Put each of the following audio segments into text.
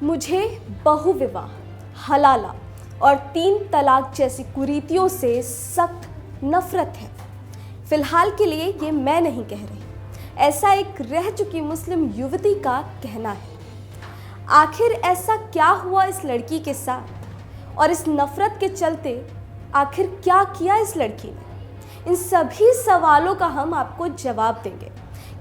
मुझे बहुविवाह, हलाला और 3 तलाक जैसी कुरीतियों से सख्त नफरत है। फिलहाल के लिए ये मैं नहीं कह रही, ऐसा एक रह चुकी मुस्लिम युवती का कहना है। आखिर ऐसा क्या हुआ इस लड़की के साथ और इस नफरत के चलते आखिर क्या किया इस लड़की ने? इन सभी सवालों का हम आपको जवाब देंगे।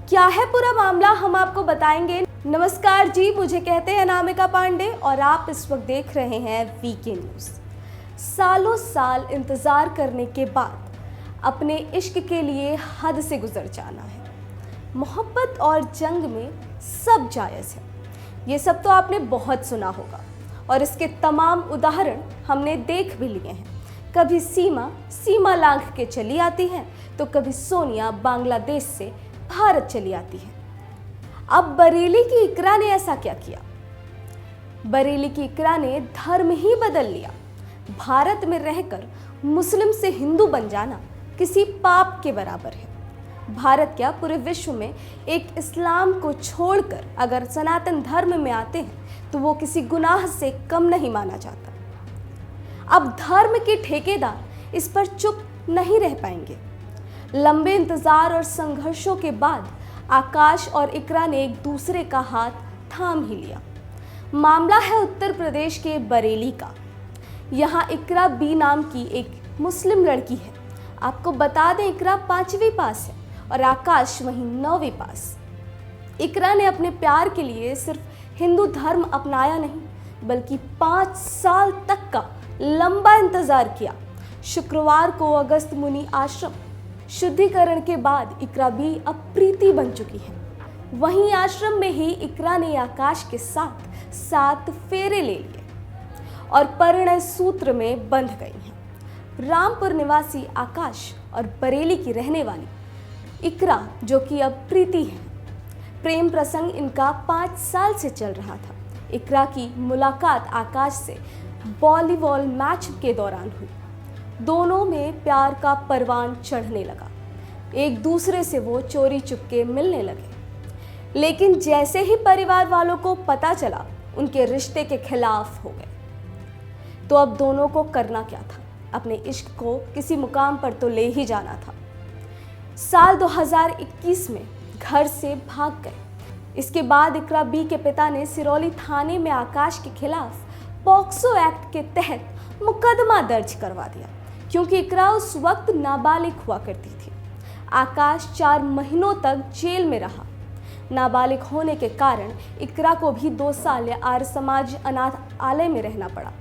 क्या है पूरा मामला, हम आपको बताएंगे। नमस्कार जी, मुझे कहते हैं अनामिका पांडे और आप इस वक्त देख रहे हैं वीके न्यूज़। सालों साल इंतज़ार करने के बाद अपने इश्क के लिए हद से गुजर जाना है। मोहब्बत और जंग में सब जायज़ है, ये सब तो आपने बहुत सुना होगा और इसके तमाम उदाहरण हमने देख भी लिए हैं। कभी सीमा लांघ के चली आती है तो कभी सोनिया बांग्लादेश से भारत चली आती है। अब बरेली की इकरा ने ऐसा क्या किया? बरेली की इकरा ने धर्म ही बदल लिया। भारत में रहकर मुस्लिम से हिंदू बन जाना किसी पाप के बराबर है। भारत क्या, पूरे विश्व में एक इस्लाम को छोड़कर अगर सनातन धर्म में आते हैं तो वो किसी गुनाह से कम नहीं माना जाता। अब धर्म के ठेकेदार इस पर चुप नहीं रह पाएंगे। लंबे इंतजार और संघर्षों के बाद आकाश और इकरा ने एक दूसरे का हाथ थाम ही लिया। मामला है उत्तर प्रदेश के बरेली का। यहाँ इकरा बी नाम की एक मुस्लिम लड़की है। आपको बता दें, इकरा 5वीं पास है और आकाश वहीं 9वीं पास। इकरा ने अपने प्यार के लिए सिर्फ हिंदू धर्म अपनाया नहीं, बल्कि 5 साल तक का लंबा इंतजार किया। शुक्रवार को अगस्त मुनि आश्रम शुद्धिकरण के बाद इकरा भी अब प्रीति बन चुकी है। वहीं आश्रम में ही इकरा ने आकाश के साथ 7 फेरे ले लिए और परिणय सूत्र में बंध गई हैं। रामपुर निवासी आकाश और बरेली की रहने वाली इकरा, जो कि अब प्रीति है। प्रेम प्रसंग इनका 5 साल से चल रहा था। इकरा की मुलाकात आकाश से वॉलीबॉल मैच के दौरान हुई। दोनों में प्यार का परवान चढ़ने लगा। एक दूसरे से वो चोरी चुपके मिलने लगे, लेकिन जैसे ही परिवार वालों को पता चला, उनके रिश्ते के खिलाफ हो गए। तो अब दोनों को करना क्या था? अपने इश्क को किसी मुकाम पर तो ले ही जाना था। साल 2021 में घर से भाग गए। इसके बाद इकरा बी के पिता ने सिरौली थाने में आकाश के खिलाफ पॉक्सो एक्ट के तहत मुकदमा दर्ज करवा दिया, क्योंकि इकरा उस वक्त नाबालिग हुआ करती थी। आकाश 4 महीनों तक जेल में रहा। नाबालिग होने के कारण इकरा को भी 2 साल आर्य समाज अनाथालय में रहना पड़ा।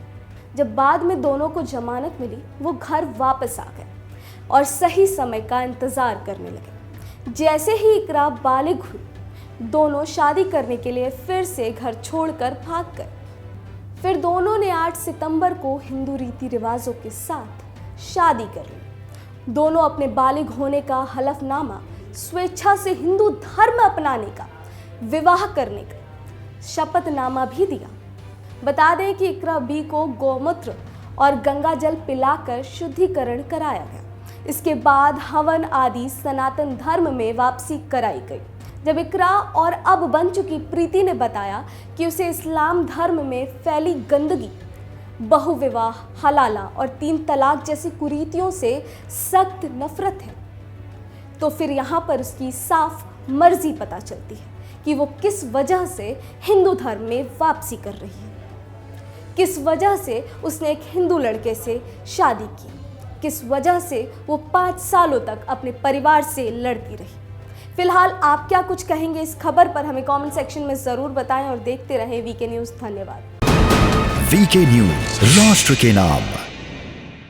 जब बाद में दोनों को जमानत मिली, वो घर वापस आ गए और सही समय का इंतजार करने लगे। जैसे ही इकरा बालिग हुई, दोनों शादी करने के लिए फिर से घर छोड़कर भाग गए। फिर दोनों ने 8 सितंबर को हिंदू रीति रिवाजों के साथ शादी कर ली। दोनों अपने बालिग होने का हलफनामा, स्वेच्छा से हिंदू धर्म अपनाने का, विवाह करने का शपथनामा भी दिया। बता दें कि इकरा बी को गौमूत्र और गंगा जल पिलाकर शुद्धिकरण कराया गया। इसके बाद हवन आदि सनातन धर्म में वापसी कराई गई। जब इकरा और अब बन चुकी प्रीति ने बताया कि उसे इस्लाम धर्म में फैली गंदगी, बहुविवाह, हलाला और 3 तलाक जैसी कुरीतियों से सख्त नफरत है, तो फिर यहाँ पर उसकी साफ मर्जी पता चलती है कि वो किस वजह से हिंदू धर्म में वापसी कर रही है। किस वजह से उसने एक हिंदू लड़के से शादी की, किस वजह से वो 5 सालों तक अपने परिवार से लड़ती रही। फिलहाल आप क्या कुछ कहेंगे इस खबर पर, हमें कमेंट सेक्शन में जरूर बताएं और देखते रहें वीके न्यूज़। धन्यवाद। वीके न्यूज़, राष्ट्र के नाम।